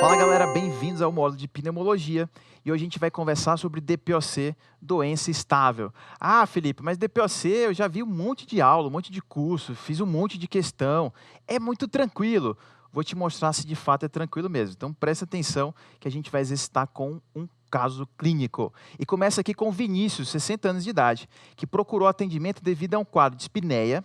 Fala galera, bem-vindos ao módulo de pneumologia e hoje a gente vai conversar sobre DPOC, doença estável. Ah, Felipe, mas DPOC eu já vi um monte de aula, um monte de curso, fiz um monte de questão, é muito tranquilo. Vou te mostrar se de fato é tranquilo mesmo. Então presta atenção que a gente vai exercitar com um caso clínico. E começa aqui com o Vinícius, 60 anos de idade, que procurou atendimento devido a um quadro de espineia,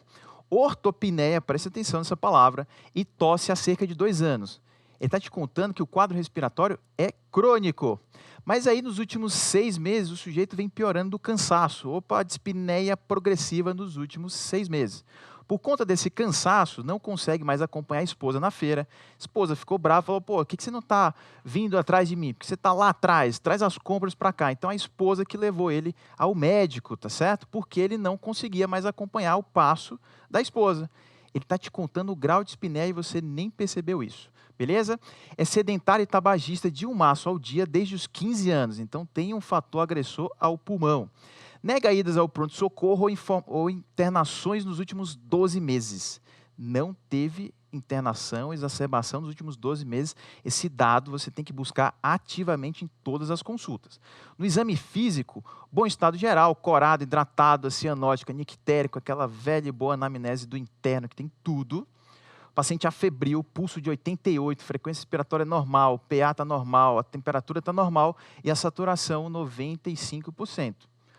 ortopneia, presta atenção nessa palavra, e tosse há cerca de 2 anos. Ele está te contando que o quadro respiratório é crônico. Mas aí, nos últimos 6 meses, o sujeito vem piorando do cansaço. Opa, dispneia progressiva nos últimos 6 meses. Por conta desse cansaço, não consegue mais acompanhar a esposa na feira. A esposa ficou brava, falou, pô, por que você não está vindo atrás de mim? Porque você está lá atrás, traz as compras para cá. Então, a esposa que levou ele ao médico, tá certo? Porque ele não conseguia mais acompanhar o passo da esposa. Ele está te contando o grau de espineia e você nem percebeu isso. Beleza? É sedentário e tabagista de um maço ao dia desde os 15 anos, então tem um fator agressor ao pulmão. Nega idas ao pronto-socorro ou internações nos últimos 12 meses. Não teve internação, exacerbação nos últimos 12 meses. Esse dado você tem que buscar ativamente em todas as consultas. No exame físico, bom estado geral, corado, hidratado, cianótico, nictérico, aquela velha e boa anamnese do interno que tem tudo. Paciente afebril, pulso de 88, frequência respiratória normal, PA está normal, a temperatura está normal e a saturação 95%.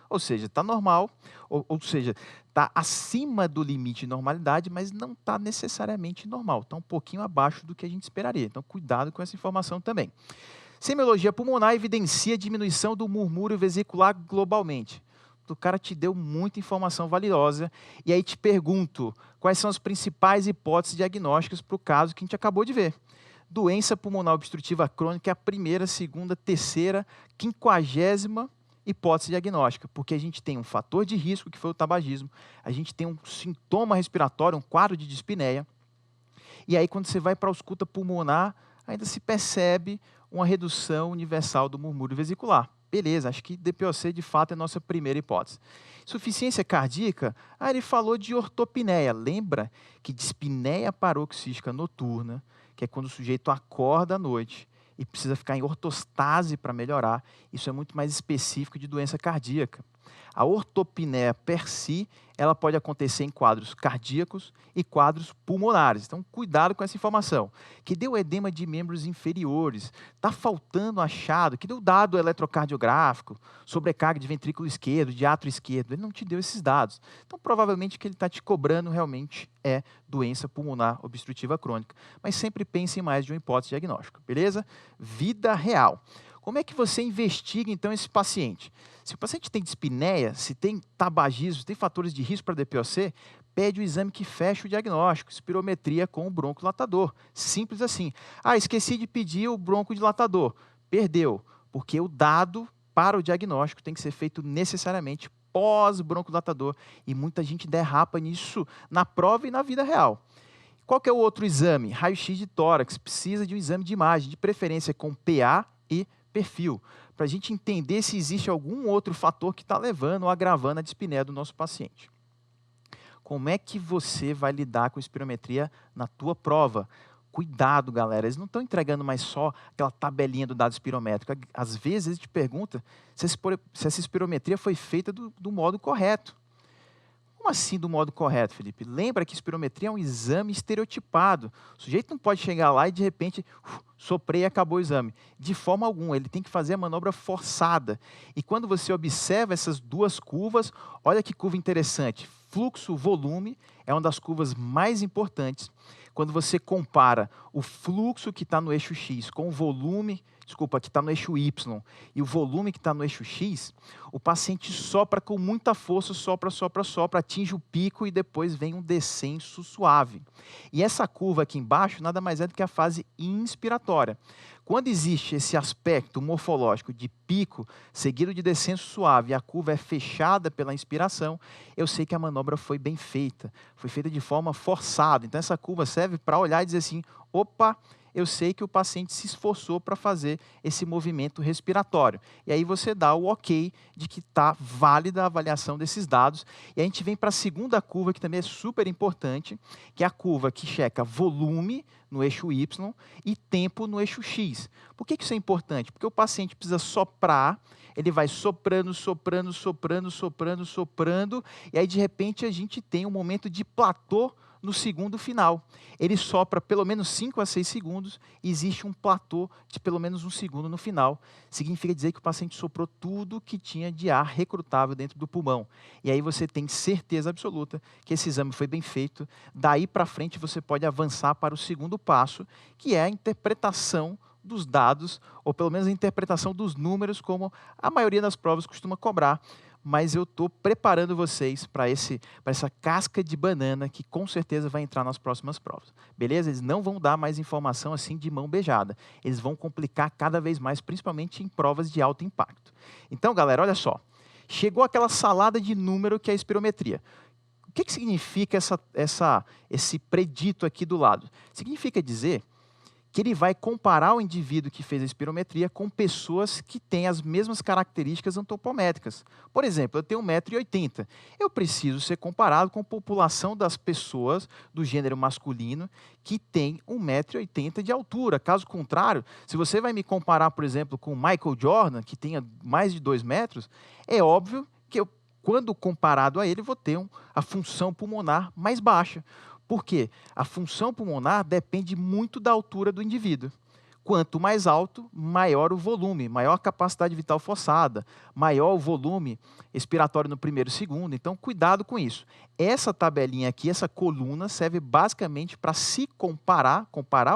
Ou seja, está normal, ou seja, está acima do limite de normalidade, mas não está necessariamente normal, está um pouquinho abaixo do que a gente esperaria. Então, cuidado com essa informação também. Semiologia pulmonar evidencia diminuição do murmúrio vesicular globalmente. O cara te deu muita informação valiosa e aí te pergunto, quais são as principais hipóteses diagnósticas para o caso que a gente acabou de ver? Doença pulmonar obstrutiva crônica é a primeira, segunda, terceira, 50ª hipótese diagnóstica, porque a gente tem um fator de risco, que foi o tabagismo, a gente tem um sintoma respiratório, um quadro de dispneia, e aí quando você vai para a ausculta pulmonar, ainda se percebe uma redução universal do murmúrio vesicular. Beleza, acho que DPOC de fato é a nossa primeira hipótese. Insuficiência cardíaca, ele falou de ortopneia. Lembra que dispneia paroxística noturna, que é quando o sujeito acorda à noite e precisa ficar em ortostase para melhorar, isso é muito mais específico de doença cardíaca. A ortopneia per si, ela pode acontecer em quadros cardíacos e quadros pulmonares. Então, cuidado com essa informação. Que deu edema de membros inferiores, está faltando achado, que deu dado eletrocardiográfico, sobrecarga de ventrículo esquerdo, de átrio esquerdo. Ele não te deu esses dados. Então, provavelmente o que ele está te cobrando realmente é doença pulmonar obstrutiva crônica. Mas sempre pense em mais de uma hipótese diagnóstica, beleza? Vida real. Como é que você investiga, então, esse paciente? Se o paciente tem dispneia, se tem tabagismo, se tem fatores de risco para DPOC, pede o exame que fecha o diagnóstico, espirometria com o broncodilatador. Simples assim. Ah, esqueci de pedir o broncodilatador. Perdeu, porque o dado para o diagnóstico tem que ser feito necessariamente pós-broncodilatador. E muita gente derrapa nisso na prova e na vida real. Qual que é o outro exame? Raio-x de tórax. Precisa de um exame de imagem, de preferência com PA e perfil, para a gente entender se existe algum outro fator que está levando ou agravando a dispneia do nosso paciente. Como é que você vai lidar com espirometria na tua prova? Cuidado, galera, eles não estão entregando mais só aquela tabelinha do dado espirométrico. Às vezes eles te perguntam se essa espirometria foi feita do modo correto. Como assim do modo correto, Felipe? Lembra que espirometria é um exame estereotipado. O sujeito não pode chegar lá e, de repente, soprei e acabou o exame. De forma alguma, ele tem que fazer a manobra forçada. E quando você observa essas duas curvas, olha que curva interessante. Fluxo-volume é uma das curvas mais importantes. Quando você compara o fluxo que está no eixo X com o volume, que está no eixo Y, e o volume que está no eixo X, o paciente sopra com muita força, sopra, atinge o pico e depois vem um descenso suave. E essa curva aqui embaixo nada mais é do que a fase inspiratória. Quando existe esse aspecto morfológico de pico, seguido de descenso suave, e a curva é fechada pela inspiração, eu sei que a manobra foi bem feita, foi feita de forma forçada. Então essa curva serve para olhar e dizer assim, opa, eu sei que o paciente se esforçou para fazer esse movimento respiratório. E aí você dá o ok de que está válida a avaliação desses dados. E a gente vem para a segunda curva, que também é super importante, que é a curva que checa volume no eixo Y e tempo no eixo X. Por que isso é importante? Porque o paciente precisa soprar, ele vai soprando, soprando, soprando, soprando, soprando, e aí de repente a gente tem um momento de platô no segundo final. Ele sopra pelo menos 5 a 6 segundos e existe um platô de pelo menos 1 segundo no final. Significa dizer que o paciente soprou tudo que tinha de ar recrutável dentro do pulmão. E aí você tem certeza absoluta que esse exame foi bem feito. Daí para frente você pode avançar para o segundo passo, que é a interpretação dos dados, ou pelo menos a interpretação dos números, como a maioria das provas costuma cobrar. Mas eu estou preparando vocês para essa casca de banana que com certeza vai entrar nas próximas provas. Beleza? Eles não vão dar mais informação assim de mão beijada. Eles vão complicar cada vez mais, principalmente em provas de alto impacto. Então, galera, olha só. Chegou aquela salada de número que é a espirometria. O que significa esse predito aqui do lado? Significa dizer que ele vai comparar o indivíduo que fez a espirometria com pessoas que têm as mesmas características antropométricas. Por exemplo, eu tenho 1,80 m. Eu preciso ser comparado com a população das pessoas do gênero masculino que tem 1,80 m de altura. Caso contrário, se você vai me comparar, por exemplo, com o Michael Jordan, que tenha mais de 2 metros, é óbvio que eu, quando comparado a ele, vou ter a função pulmonar mais baixa. Por quê? A função pulmonar depende muito da altura do indivíduo. Quanto mais alto, maior o volume, maior a capacidade vital forçada, maior o volume expiratório no primeiro e segundo. Então, cuidado com isso. Essa tabelinha aqui, essa coluna, serve basicamente para se comparar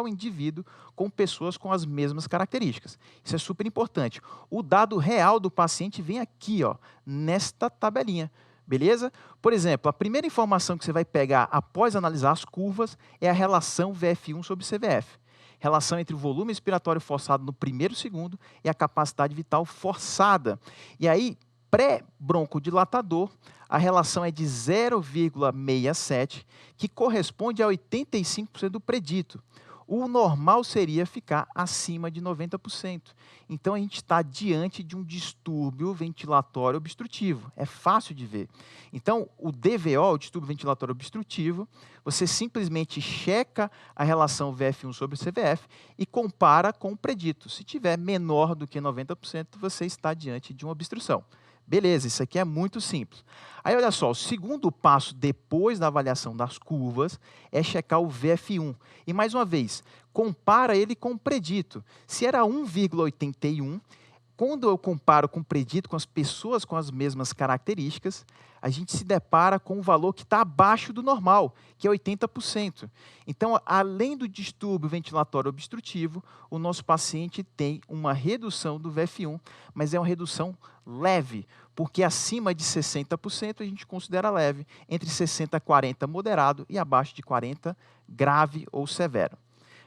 o indivíduo com pessoas com as mesmas características. Isso é super importante. O dado real do paciente vem aqui, ó, nesta tabelinha. Beleza? Por exemplo, a primeira informação que você vai pegar após analisar as curvas é a relação VF1 sobre CVF. Relação entre o volume expiratório forçado no primeiro segundo e a capacidade vital forçada. E aí, pré-broncodilatador, a relação é de 0,67, que corresponde a 85% do predito. O normal seria ficar acima de 90%. Então, a gente está diante de um distúrbio ventilatório obstrutivo. É fácil de ver. Então, o DVO, o distúrbio ventilatório obstrutivo, você simplesmente checa a relação VF1 sobre CVF e compara com o predito. Se tiver menor do que 90%, você está diante de uma obstrução. Beleza, isso aqui é muito simples. Aí, olha só, o segundo passo depois da avaliação das curvas é checar o VF1. E, mais uma vez, compara ele com o predito. Se era 1,81, quando eu comparo com o predito, com as pessoas com as mesmas características, a gente se depara com um valor que está abaixo do normal, que é 80%. Então, além do distúrbio ventilatório obstrutivo, o nosso paciente tem uma redução do VF1, mas é uma redução leve, porque acima de 60% a gente considera leve, entre 60 a 40 moderado e abaixo de 40 grave ou severo.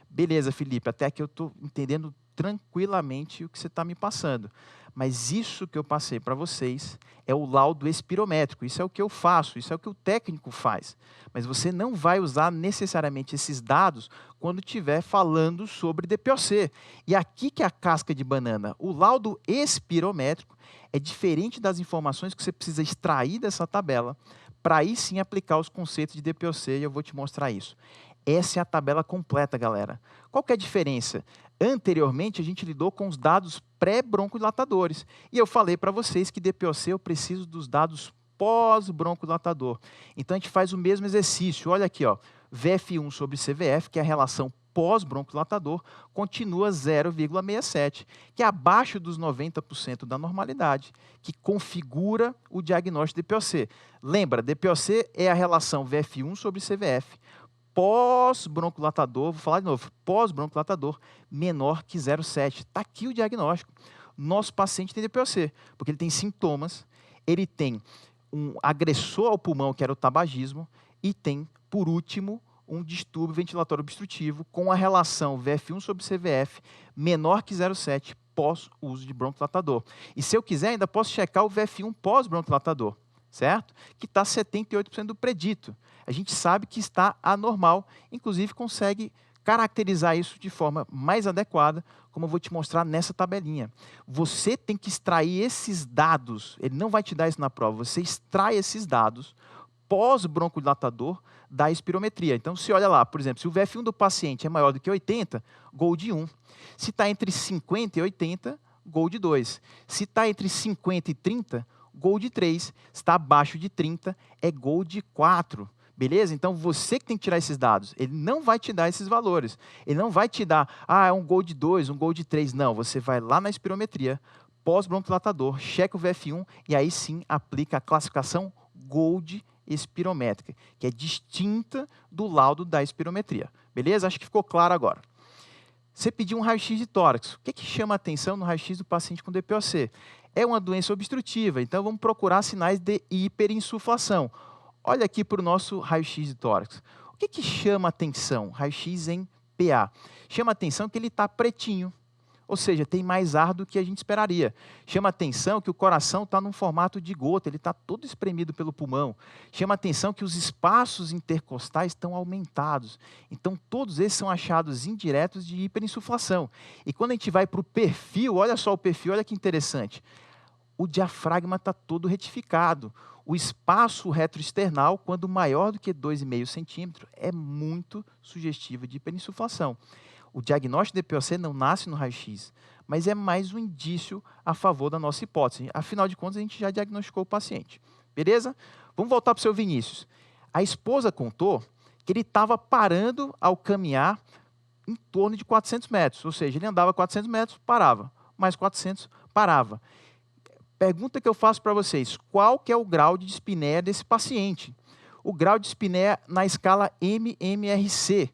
Beleza, Felipe, até aqui eu estou entendendo tranquilamente o que você está me passando. Mas isso que eu passei para vocês é o laudo espirométrico. Isso é o que eu faço, isso é o que o técnico faz. Mas você não vai usar necessariamente esses dados quando estiver falando sobre DPOC. E aqui que é a casca de banana. O laudo espirométrico é diferente das informações que você precisa extrair dessa tabela para aí sim aplicar os conceitos de DPOC, e eu vou te mostrar isso. Essa é a tabela completa, galera. Qual que é a diferença? Anteriormente, a gente lidou com os dados pré-broncodilatadores. E eu falei para vocês que DPOC eu preciso dos dados pós-broncodilatador. Então, a gente faz o mesmo exercício. Olha aqui, ó, VF1 sobre CVF, que é a relação pós-broncodilatador, continua 0,67, que é abaixo dos 90% da normalidade, que configura o diagnóstico de DPOC. Lembra, DPOC é a relação VF1 sobre CVF, pós-broncodilatador, vou falar de novo, pós-broncodilatador menor que 0,7. Está aqui o diagnóstico. Nosso paciente tem DPOC, porque ele tem sintomas, ele tem um agressor ao pulmão, que era o tabagismo, e tem, por último, um distúrbio ventilatório obstrutivo com a relação VF1 sobre CVF menor que 0,7 pós-uso de broncodilatador. E se eu quiser, ainda posso checar o VF1 pós-broncodilatador, certo? Que está 78% do predito. A gente sabe que está anormal, inclusive consegue caracterizar isso de forma mais adequada, como eu vou te mostrar nessa tabelinha. Você tem que extrair esses dados, ele não vai te dar isso na prova, você extrai esses dados pós-broncodilatador da espirometria. Então, se olha lá, por exemplo, se o VF1 do paciente é maior do que 80, gol de 1. Se está entre 50 e 80, gol de 2. Se está entre 50 e 30, gol de 3. Se está abaixo de 30, é gol de 4. Beleza? Então, você que tem que tirar esses dados. Ele não vai te dar esses valores. Ele não vai te dar, é um gol de 2, um gol de 3. Não, você vai lá na espirometria, pós-broncodilatador, checa o VF1 e aí sim aplica a classificação Gold espirométrica, que é distinta do laudo da espirometria. Beleza? Acho que ficou claro agora. Você pediu um raio-x de tórax. O que chama a atenção no raio-x do paciente com DPOC? É uma doença obstrutiva, então vamos procurar sinais de hiperinsuflação. Olha aqui para o nosso raio-x de tórax. O que chama a atenção? Raio-x em PA. Chama a atenção que ele está pretinho. Ou seja, tem mais ar do que a gente esperaria. Chama a atenção que o coração está num formato de gota, ele está todo espremido pelo pulmão. Chama a atenção que os espaços intercostais estão aumentados. Então, todos esses são achados indiretos de hiperinsuflação. E quando a gente vai para o perfil, olha só o perfil, olha que interessante. O diafragma está todo retificado. O espaço retroesternal, quando maior do que 2,5 centímetros, é muito sugestivo de hiperinsuflação. O diagnóstico de DPOC não nasce no raio-x, mas é mais um indício a favor da nossa hipótese. Afinal de contas, a gente já diagnosticou o paciente. Beleza? Vamos voltar para o seu Vinícius. A esposa contou que ele estava parando ao caminhar em torno de 400 metros. Ou seja, ele andava 400 metros, parava. Mais 400, parava. Pergunta que eu faço para vocês. Qual que é o grau de dispneia desse paciente? O grau de dispneia na escala MMRC.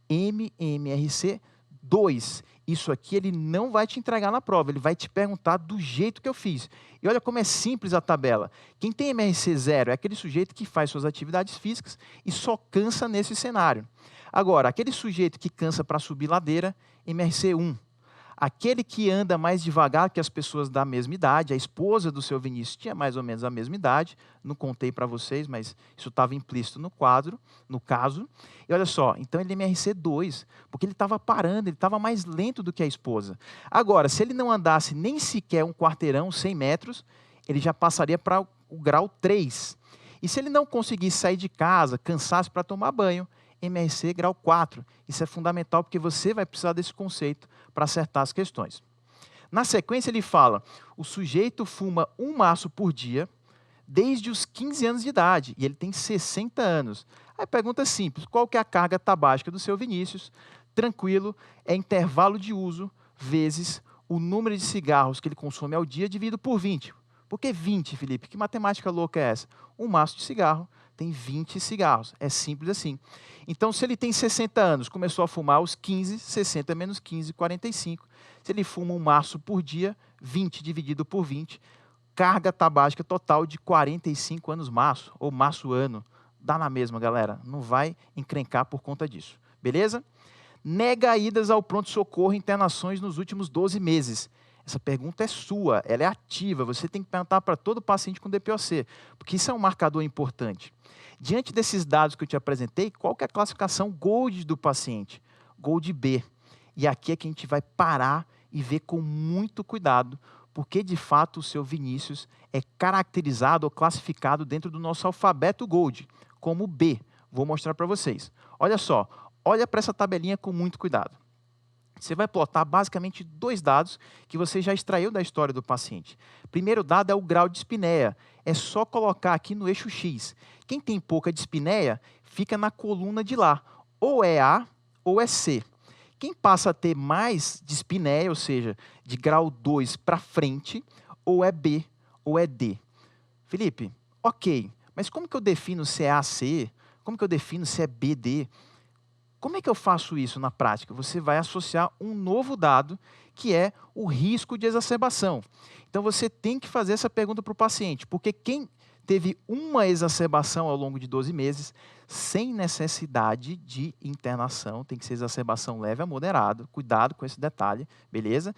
MMRC 2. Isso aqui ele não vai te entregar na prova, ele vai te perguntar do jeito que eu fiz. E olha como é simples a tabela. Quem tem MRC 0 é aquele sujeito que faz suas atividades físicas e só cansa nesse cenário. Agora, aquele sujeito que cansa para subir ladeira, MRC 1. Aquele que anda mais devagar que as pessoas da mesma idade, a esposa do seu Vinícius tinha mais ou menos a mesma idade, não contei para vocês, mas isso estava implícito no quadro, no caso. E olha só, então ele é MRC 2, porque ele estava parando, ele estava mais lento do que a esposa. Agora, se ele não andasse nem sequer um quarteirão, 100 metros, ele já passaria para o grau 3. E se ele não conseguisse sair de casa, cansasse para tomar banho, MRC grau 4. Isso é fundamental porque você vai precisar desse conceito para acertar as questões. Na sequência ele fala, o sujeito fuma um maço por dia desde os 15 anos de idade e ele tem 60 anos. Aí pergunta simples, qual que é a carga tabágica do seu Vinícius? Tranquilo, é intervalo de uso vezes o número de cigarros que ele consome ao dia dividido por 20. Por que 20, Felipe? Que matemática louca é essa? Um maço de cigarro tem 20 cigarros. É simples assim. Então, se ele tem 60 anos, começou a fumar aos 15, 60 menos 15, 45. Se ele fuma um maço por dia, 20 dividido por 20, carga tabágica total de 45 anos maço, ou maço ano. Dá na mesma, galera. Não vai encrencar por conta disso. Beleza? Nega idas ao pronto-socorro e internações nos últimos 12 meses. Essa pergunta é sua, ela é ativa, você tem que perguntar para todo paciente com DPOC, porque isso é um marcador importante. Diante desses dados que eu te apresentei, qual que é a classificação GOLD do paciente? GOLD B. E aqui é que a gente vai parar e ver com muito cuidado, porque de fato o seu Vinícius é caracterizado ou classificado dentro do nosso alfabeto GOLD, como B. Vou mostrar para vocês. Olha só, olha para essa tabelinha com muito cuidado. Você vai plotar basicamente dois dados que você já extraiu da história do paciente. Primeiro dado é o grau de dispneia. É só colocar aqui no eixo X. Quem tem pouca dispneia fica na coluna de lá. Ou é A ou é C. Quem passa a ter mais dispneia, ou seja, de grau 2 para frente, ou é B ou é D. Felipe, ok, mas como que eu defino se é A, C? Como que eu defino se é B, D? Como é que eu faço isso na prática? Você vai associar um novo dado, que é o risco de exacerbação. Então, você tem que fazer essa pergunta para o paciente, porque quem teve uma exacerbação ao longo de 12 meses, sem necessidade de internação, tem que ser exacerbação leve a moderada, cuidado com esse detalhe, beleza?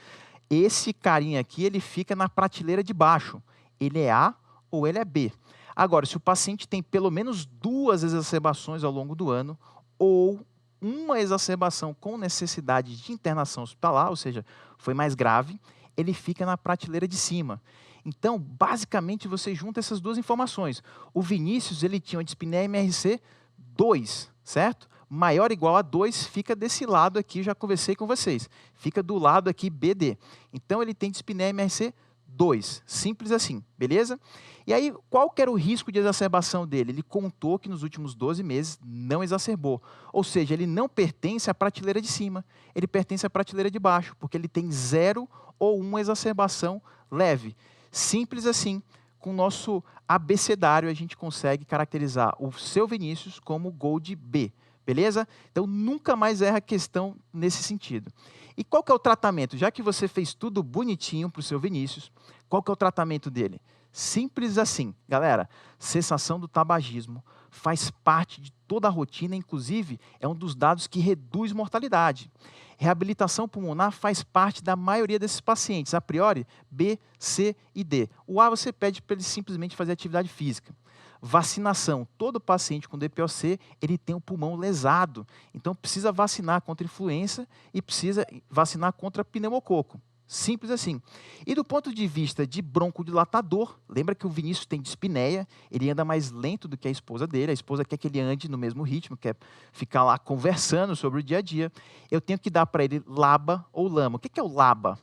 Esse carinha aqui, ele fica na prateleira de baixo, ele é A ou ele é B. Agora, se o paciente tem pelo menos 2 exacerbações ao longo do ano, ou uma exacerbação com necessidade de internação hospitalar, ou seja, foi mais grave, ele fica na prateleira de cima. Então, basicamente, você junta essas duas informações. O Vinícius, ele tinha uma dispneia MRC 2, certo? Maior ou igual a 2 fica desse lado aqui, já conversei com vocês. Fica do lado aqui BD. Então, ele tem dispneia MRC 2, simples assim, beleza? E aí, qual que era o risco de exacerbação dele? Ele contou que nos últimos 12 meses não exacerbou. Ou seja, ele não pertence à prateleira de cima, ele pertence à prateleira de baixo, porque ele tem 0 ou 1 exacerbação leve. Simples assim, com o nosso abecedário a gente consegue caracterizar o seu Vinícius como Gold B, beleza? Então, nunca mais erra a questão nesse sentido. E qual que é o tratamento? Já que você fez tudo bonitinho para o seu Vinícius, qual que é o tratamento dele? Simples assim, galera, cessação do tabagismo faz parte de toda a rotina, inclusive é um dos dados que reduz mortalidade. Reabilitação pulmonar faz parte da maioria desses pacientes, a priori B, C e D. O A você pede para ele simplesmente fazer atividade física. Vacinação, todo paciente com DPOC, ele tem o pulmão lesado, então precisa vacinar contra influenza e precisa vacinar contra pneumococo. Simples assim. E do ponto de vista de broncodilatador, lembra que o Vinícius tem dispneia, ele anda mais lento do que a esposa dele, a esposa quer que ele ande no mesmo ritmo, quer ficar lá conversando sobre o dia a dia. Eu tenho que dar para ele LABA ou LAMA. O que é o LABA?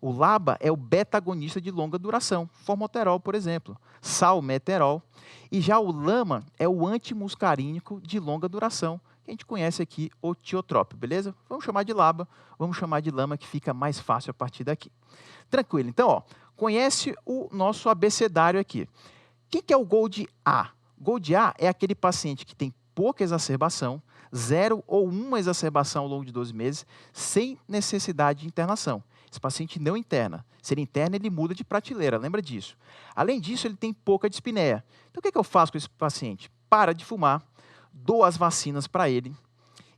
O LABA é o beta-agonista de longa duração, formoterol, por exemplo, salmeterol. E já o LAMA é o antimuscarínico de longa duração, que a gente conhece aqui, o tiotrópio, beleza? Vamos chamar de LABA, vamos chamar de LAMA, que fica mais fácil a partir daqui. Tranquilo, então, ó, conhece o nosso abecedário aqui. O que é o Gold A? Gold A é aquele paciente que tem pouca exacerbação, 0 ou 1 exacerbação ao longo de 12 meses, sem necessidade de internação. Esse paciente não interna. Se ele interna, ele muda de prateleira, lembra disso. Além disso, ele tem pouca dispneia. Então, o que eu faço com esse paciente? Para de fumar, dou as vacinas para ele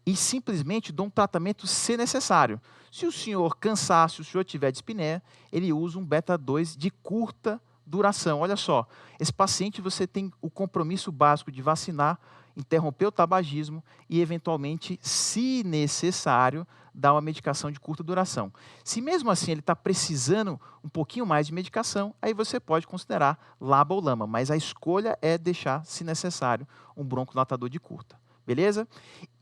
e simplesmente dou um tratamento se necessário. Se o senhor cansar, se o senhor tiver dispneia, ele usa um beta-2 de curta duração. Olha só, esse paciente você tem o compromisso básico de vacinar, interromper o tabagismo e, eventualmente, se necessário, dar uma medicação de curta duração. Se mesmo assim ele está precisando um pouquinho mais de medicação, aí você pode considerar LABA ou LAMA, mas a escolha é deixar, se necessário, um broncodilatador de curta. Beleza?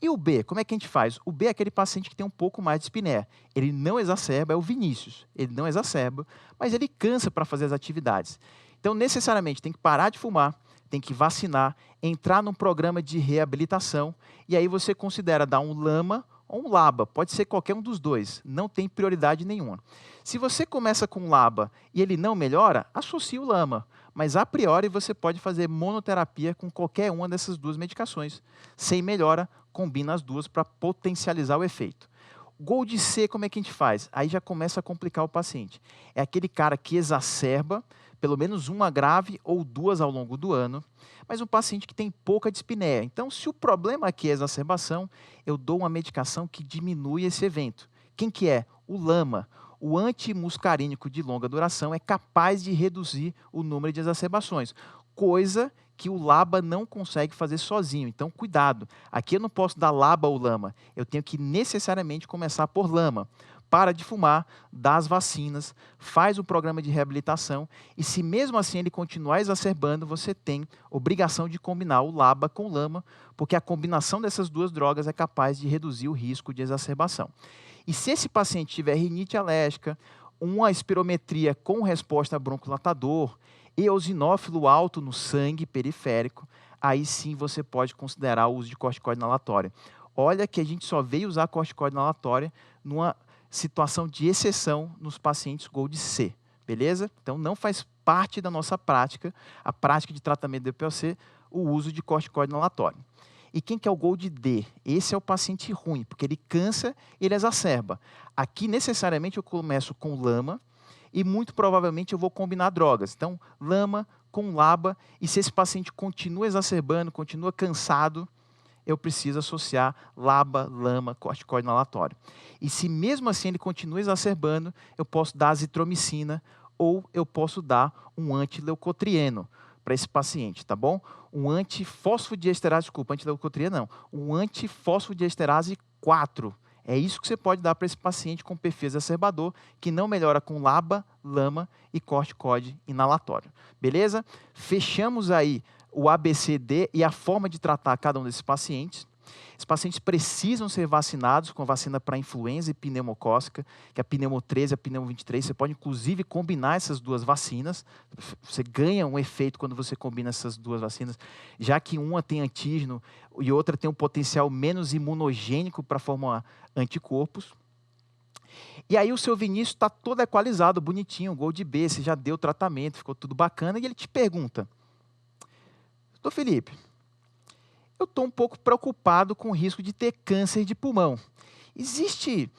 E o B, como é que a gente faz? O B é aquele paciente que tem um pouco mais de dispneia. Ele não exacerba, é o Vinícius. Ele não exacerba, mas ele cansa para fazer as atividades. Então, necessariamente, tem que parar de fumar, tem que vacinar, entrar num programa de reabilitação, e aí você considera dar um LAMA ou um LABA. Pode ser qualquer um dos dois, não tem prioridade nenhuma. Se você começa com LABA e ele não melhora, associe o LAMA. Mas, a priori, você pode fazer monoterapia com qualquer uma dessas duas medicações. Sem melhora, combina as duas para potencializar o efeito. Gold C, como é que a gente faz? Aí já começa a complicar o paciente. É aquele cara que exacerba, pelo menos uma grave ou duas ao longo do ano, mas um paciente que tem pouca dispneia. Então, se o problema aqui é a exacerbação, eu dou uma medicação que diminui esse evento. Quem que é? O LAMA. O antimuscarínico de longa duração é capaz de reduzir o número de exacerbações, coisa que o LABA não consegue fazer sozinho. Então, cuidado. Aqui eu não posso dar LABA ou LAMA. Eu tenho que necessariamente começar por LAMA. Para de fumar, dá as vacinas, faz o programa de reabilitação e se mesmo assim ele continuar exacerbando, você tem obrigação de combinar o LABA com o LAMA, porque a combinação dessas duas drogas é capaz de reduzir o risco de exacerbação. E se esse paciente tiver rinite alérgica, uma espirometria com resposta a broncodilatador, eosinófilo alto no sangue periférico, aí sim você pode considerar o uso de corticoide inalatório. Olha que a gente só veio usar corticoide inalatório numa situação de exceção nos pacientes Gold C, beleza? Então não faz parte da nossa prática, a prática de tratamento de DPOC, o uso de corticoide inalatório. E quem que é o Gold D? Esse é o paciente ruim, porque ele cansa e ele exacerba. Aqui, necessariamente, eu começo com LAMA e, muito provavelmente, eu vou combinar drogas. Então, LAMA com LABA, e se esse paciente continua exacerbando, continua cansado, eu preciso associar LABA, LAMA, corticoide inalatório. E se mesmo assim ele continua exacerbando, eu posso dar azitromicina ou eu posso dar um antileucotrieno para esse paciente, tá bom? Um antifosfodiesterase, desculpa, antileucotrieno não, um antifosfodiesterase 4. É isso que você pode dar para esse paciente com perfil exacerbador, que não melhora com LABA, LAMA e corticóide inalatório. Beleza? Fechamos aí o ABCD e a forma de tratar cada um desses pacientes. Esses pacientes precisam ser vacinados com vacina para influenza e pneumocócica, que é a pneumo 13 e a pneumo 23. Você pode, inclusive, combinar essas duas vacinas. Você ganha um efeito quando você combina essas duas vacinas, já que uma tem antígeno e outra tem um potencial menos imunogênico para formar anticorpos. E aí o seu Vinícius está todo equalizado, bonitinho, Gold B, você já deu o tratamento, ficou tudo bacana, e ele te pergunta: Doutor Felipe, eu estou um pouco preocupado com o risco de ter câncer de pulmão. Existe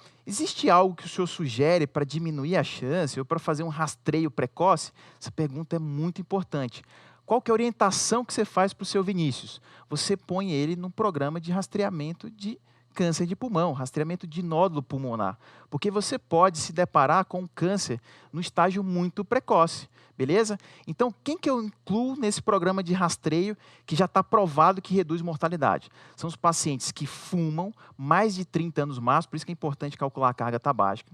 algo que o senhor sugere para diminuir a chance ou para fazer um rastreio precoce? Essa pergunta é muito importante. Qual que é a orientação que você faz para o seu Vinícius? Você põe ele num programa de rastreamento de câncer de pulmão, rastreamento de nódulo pulmonar, porque você pode se deparar com um câncer no estágio muito precoce, beleza? Então, quem que eu incluo nesse programa de rastreio que já está provado que reduz mortalidade? São os pacientes que fumam mais de 30 anos máximo, por isso que é importante calcular a carga tabágica.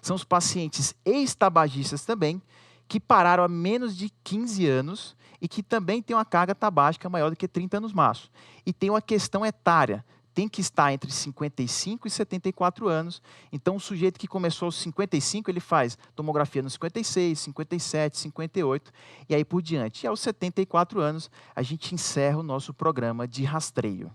São os pacientes ex-tabagistas também, que pararam há menos de 15 anos e que também têm uma carga tabágica maior do que 30 anos máximo. E tem uma questão etária, tem que estar entre 55 e 74 anos. Então, o sujeito que começou aos 55, ele faz tomografia nos 56, 57, 58 e aí por diante. E aos 74 anos, a gente encerra o nosso programa de rastreio.